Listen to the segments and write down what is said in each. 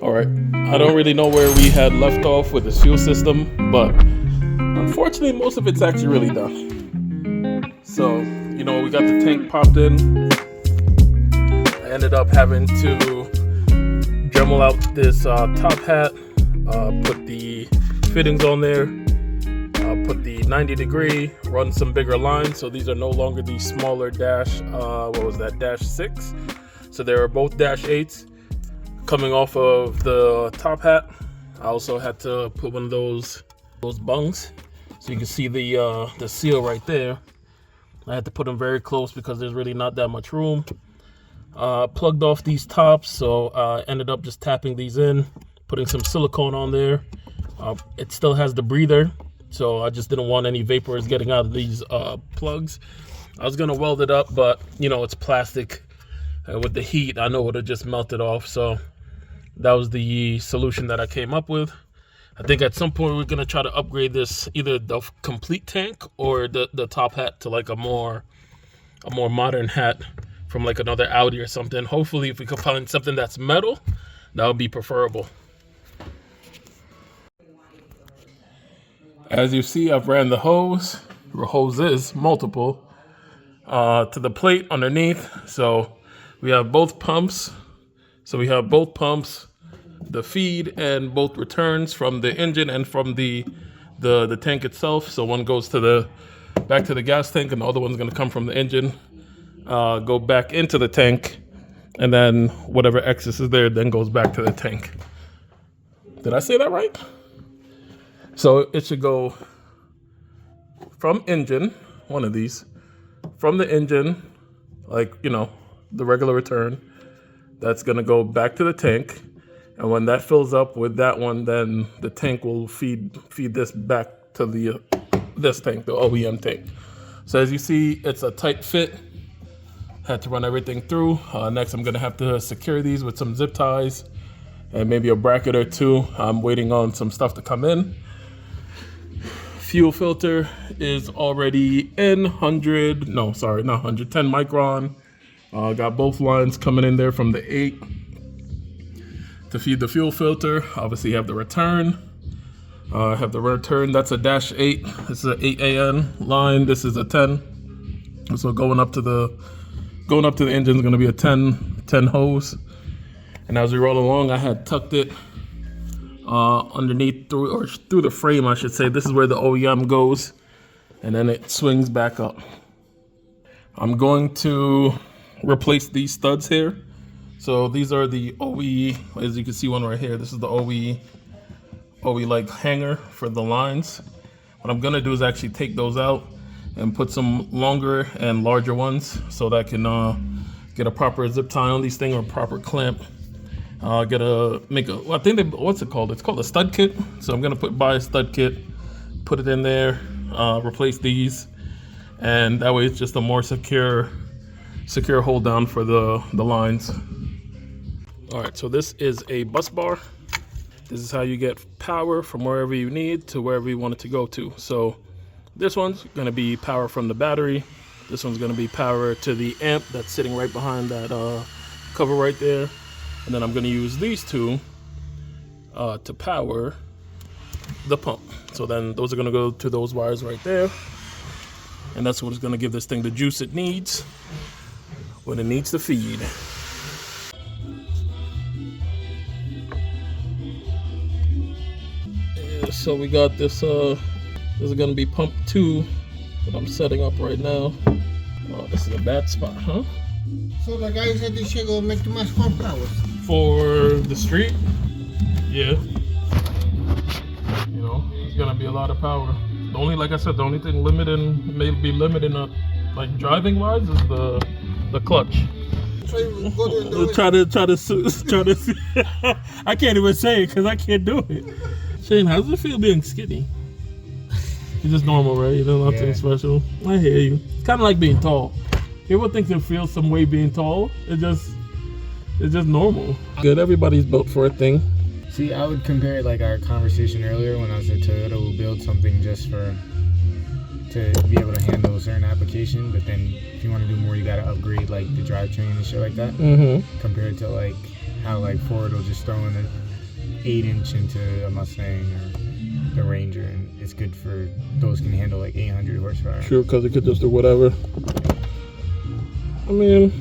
All right, I don't really know where we had left off with the fuel system, but unfortunately most of it's actually really done. So, we got the tank popped in. I ended up having to Dremel out this top hat, put the fittings on there, put the 90 degree, run some bigger lines. So these are no longer the smaller dash, dash 6. So they were both dash 8s coming off of the top hat. I also had to put one of those bungs. So you can see the seal right there. I had to put them very close because there's really not that much room. Plugged off these tops, so ended up just tapping these in, putting some silicone on there. It still has the breather, so I just didn't want any vapors getting out of these plugs. I was gonna weld it up, but it's plastic. With the heat, I know it would have just melted off, so that was the solution that I came up with. I think at some point we're gonna try to upgrade this, either the complete tank or the top hat to like a more modern hat from like another Audi or something. Hopefully if we could find something that's metal, that would be preferable. As you see, I've ran the hose, or hoses, multiple, to the plate underneath. So we have both pumps. The feed and both returns from the engine and from the tank itself. So one goes back to the gas tank, and the other one's gonna come from the engine, go back into the tank, and then whatever excess is there then goes back to the tank. Did I say that right? So it should go from engine, one of these, from the engine, like, the regular return, that's gonna go back to the tank. And when that fills up with that one, then the tank will feed this back to this tank, the OEM tank. So as you see, it's a tight fit. Had to run everything through. Next, I'm gonna have to secure these with some zip ties and maybe a bracket or two. I'm waiting on some stuff to come in. Fuel filter is already in 10 micron. Got both lines coming in there from the 8 to feed the fuel filter. Obviously you have the return. That's a dash 8. This is an 8AN line. This is a 10. So going up to the engine is going to be a 10 hose. And as we roll along, I had tucked it underneath through the frame, I should say. This is where the OEM goes, and then it swings back up. I'm going to replace these studs here. So these are the OE, as you can see one right here. This is the OE like hanger for the lines. What I'm gonna do is actually take those out and put some longer and larger ones so that I can get a proper zip tie on these things, or a proper clamp. What's it called? It's called a stud kit. So I'm gonna buy a stud kit, put it in there, replace these, and that way it's just a more secure hold down for the lines. All right, so this is a bus bar. This is how you get power from wherever you need to wherever you want it to go to. So this one's gonna be power from the battery. This one's gonna be power to the amp that's sitting right behind that cover right there. And then I'm gonna use these two to power the pump. So then those are gonna go to those wires right there. And that's what is gonna give this thing the juice it needs when it needs to feed. So we got this, this is gonna be pump 2 that I'm setting up right now. Oh, this is a bad spot, huh? So the guy said this shit gonna make too much horsepower. For the street? Yeah. It's gonna be a lot of power. The only thing limiting like driving wise is the clutch. So you go to do Try to I can't even say it because I can't do it. Shane, how does it feel being skinny? It's just normal, right? Nothing special. I hear you. It's kind of like being tall. Everyone thinks it feels some way being tall. It's just normal. Good. Everybody's built for a thing. See, I would compare it like our conversation earlier when I said Toyota will build something just to be able to handle a certain application, but then if you want to do more, you got to upgrade like the drivetrain and shit like that. Compared to like how like Ford will just throw in 8-inch into a Mustang or the Ranger, and it's good for those can handle like 800 horsepower. Sure, because it could just do whatever. I mean,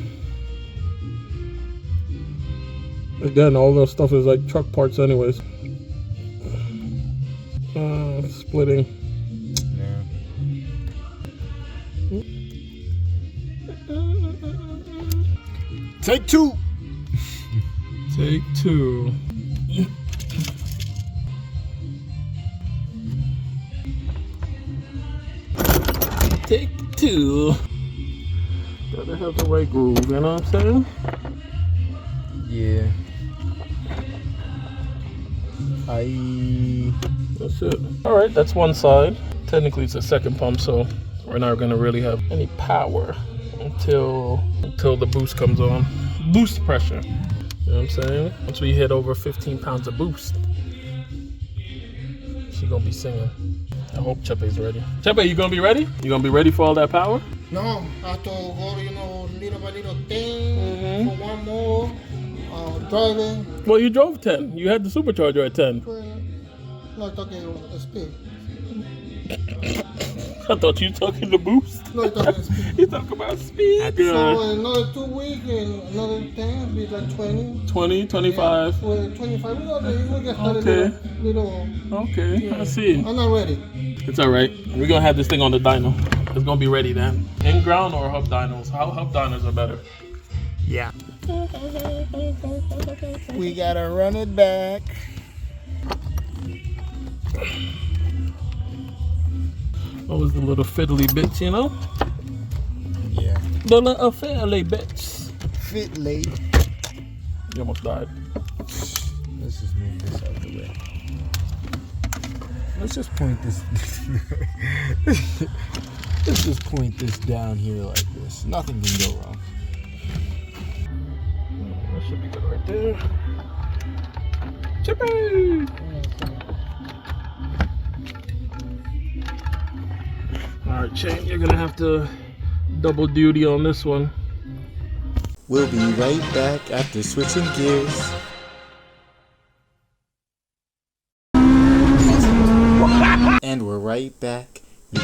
again, all this stuff is like truck parts anyways. Splitting. Yeah. Take two. Take two. Take two. Gotta have the right groove, you know what I'm saying? Yeah. That's it. Alright, that's one side. Technically it's a second pump, so we're not gonna really have any power until the boost comes on. Boost pressure. You know what I'm saying? Once we hit over 15 pounds of boost, she gonna be singing. I hope Chepe's ready. Chepe, you gonna be ready? You gonna be ready for all that power? No, I have to go, little by little thing, for one more, driving. Well, you drove 10. You had the supercharger at 10. No, talking speed. I thought you were talking the boost. No, talking speed. You talk about speed. So another 2 weeks and another 10, be like 20. 20, 25. Yeah, well, 25. We get started Okay. little. Okay, Yeah. I see. I'm not ready. It's all right. We're gonna have this thing on the dyno. It's gonna be ready then. In ground or hub dynos? How hub dynos are better? Yeah. We gotta run it back. Always the little fiddly bits, you know? Yeah. The little fiddly bits. Fit late. You almost died. Let's just move this out of the way. Let's just point this. Let's just point this down here like this. Nothing can go wrong. That should be good right there. Chippy! Alright, Shane, you're gonna have to double duty on this one. We'll be right back after switching gears. And we're right back. Yeah.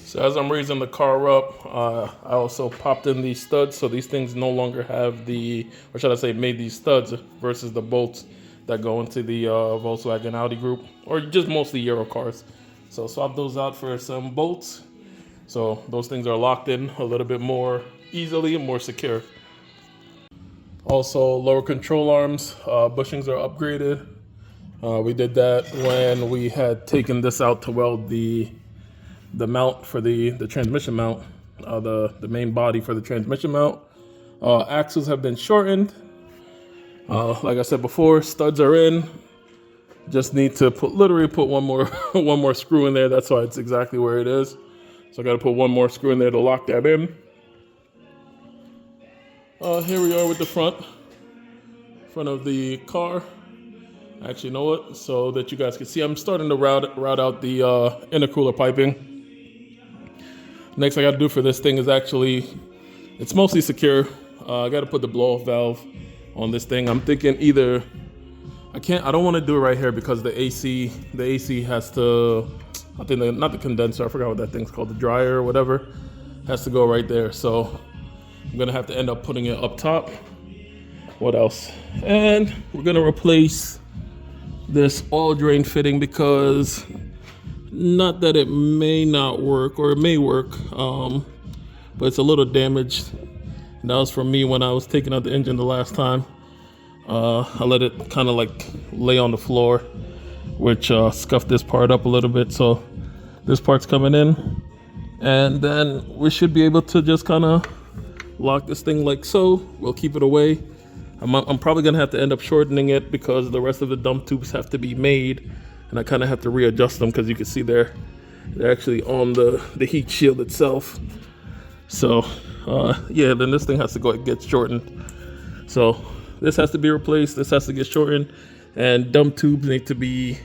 So as I'm raising the car up, I also popped in these studs. So these things no longer have the, or should I say made these studs versus the bolts that go into the Volkswagen Audi group, or just mostly Euro cars. So swap those out for some bolts. So those things are locked in a little bit more easily and more secure. Also, lower control arms, bushings are upgraded. We did that when we had taken this out to weld the mount for the transmission mount, the main body for the transmission mount. Axles have been shortened. Like I said before, studs are in. Just need to literally put one more one more screw in there. That's why it's exactly where it is. So I got to put one more screw in there to lock that in. Here we are with the front of the car. Actually, you know what? So that you guys can see, I'm starting to route out the intercooler piping. Next I got to do for this thing is it's mostly secure. I got to put the blow-off valve on this thing. I'm thinking either I don't want to do it right here because the AC has to, I think not the condenser, I forgot what that thing's called, the dryer or whatever, has to go right there. So I'm gonna have to end up putting it up top. What else? And we're gonna replace this oil drain fitting because not that it may not work, or it may work, but it's a little damaged. And that was from me when I was taking out the engine the last time. I let it kind of like lay on the floor, which scuffed this part up a little bit. So this part's coming in, and then we should be able to just kind of lock this thing like so. We'll keep it away. I'm probably gonna have to end up shortening it because the rest of the dump tubes have to be made, and I kind of have to readjust them because you can see they're actually on the heat shield itself. So yeah, then this thing has to go get shortened. So this has to be replaced, this has to get shortened, and dump tubes need to be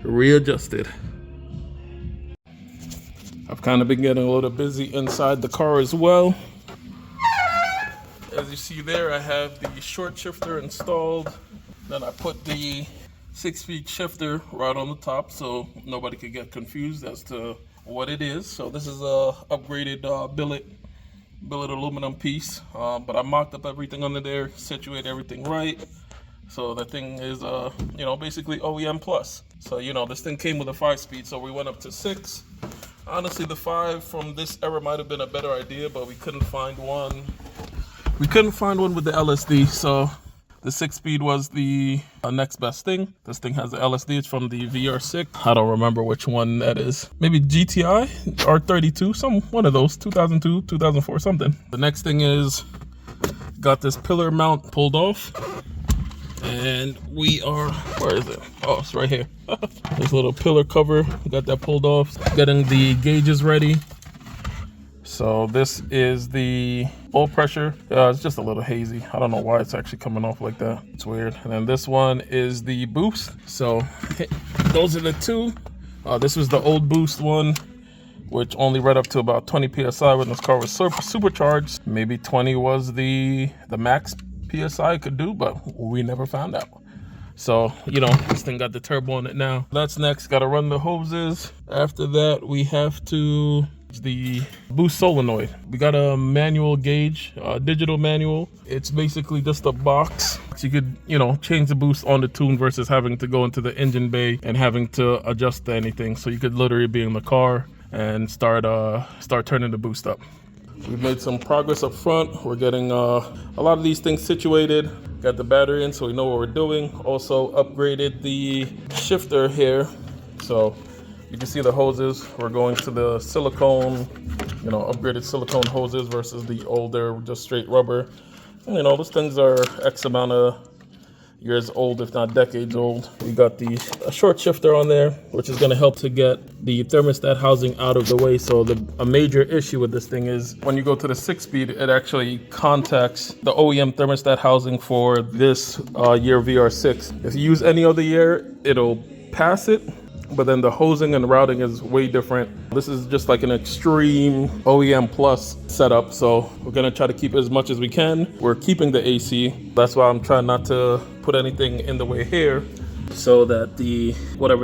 readjusted. I've kind of been getting a little busy inside the car as well. as you see there, I have the short shifter installed. Then I put the 6-speed shifter right on the top so nobody could get confused as to what it is. So this is a upgraded billet aluminum piece, but I mocked up everything under there, situated everything right. So the thing is, basically OEM plus. So, this thing came with a 5-speed, so we went up to 6. Honestly, the 5 from this era might have been a better idea, but we couldn't find one. We couldn't find one with the LSD, so the 6-speed was the next best thing. This thing has the LSD. It's from the VR6. I don't remember which one that is. Maybe GTI or 32, one of those. 2002, 2004, something. The next thing is got this pillar mount pulled off, and we are, where is it? Oh, it's right here. This little pillar cover. Got that pulled off. Getting the gauges ready. So this is the oil pressure. It's just a little hazy. I don't know why it's actually coming off like that. It's weird. And then this one is the boost. So those are the two. This was the old boost one, which only read up to about 20 PSI when this car was supercharged. Maybe 20 was the max PSI it could do, but we never found out. So, this thing got the turbo on it now. That's next. Got to run the hoses. After that, we have to the boost solenoid. We got a manual gauge, digital manual. It's basically just a box. You could, change the boost on the tune versus having to go into the engine bay and having to adjust to anything. So you could literally be in the car and start turning the boost up. We've made some progress up front. We're getting a lot of these things situated. Got the battery in so we know what we're doing. Also upgraded the shifter here. So you can see the hoses. We're going to the silicone, upgraded silicone hoses versus the older, just straight rubber. Those things are X amount of years old, if not decades old. We got the short shifter on there, which is going to help to get the thermostat housing out of the way. So a major issue with this thing is when you go to the 6-speed, it actually contacts the OEM thermostat housing for this year VR6. If you use any other year, it'll pass it. But then the hosing and routing is way different. This is just like an extreme OEM plus setup. So we're gonna try to keep as much as we can. We're keeping the AC. That's why I'm trying not to put anything in the way here, so that the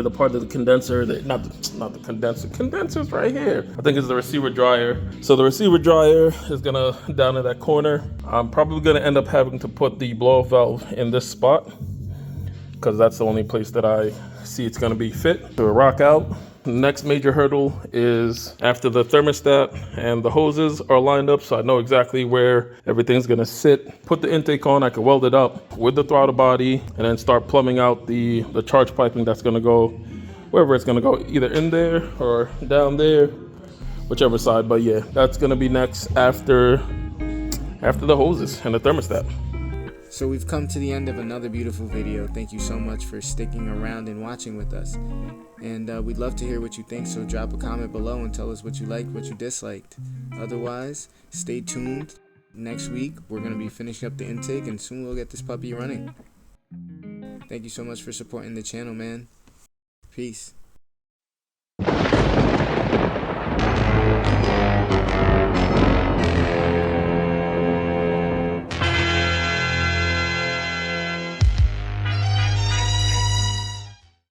part of the condenser, not the condenser's right here. I think it's the receiver dryer. So the receiver dryer is gonna down in that corner. I'm probably gonna end up having to put the blow-off valve in this spot, because that's the only place that I see it's gonna be fit to rock out. The next major hurdle is after the thermostat and the hoses are lined up, so I know exactly where everything's gonna sit. Put the intake on, I can weld it up with the throttle body and then start plumbing out the charge piping that's gonna go wherever it's gonna go, either in there or down there, whichever side. But yeah, that's gonna be next after the hoses and the thermostat. So we've come to the end of another beautiful video. Thank you so much for sticking around and watching with us. And we'd love to hear what you think, so drop a comment below and tell us what you liked, what you disliked. Otherwise, stay tuned. Next week, we're going to be finishing up the intake, and soon we'll get this puppy running. Thank you so much for supporting the channel, man. Peace.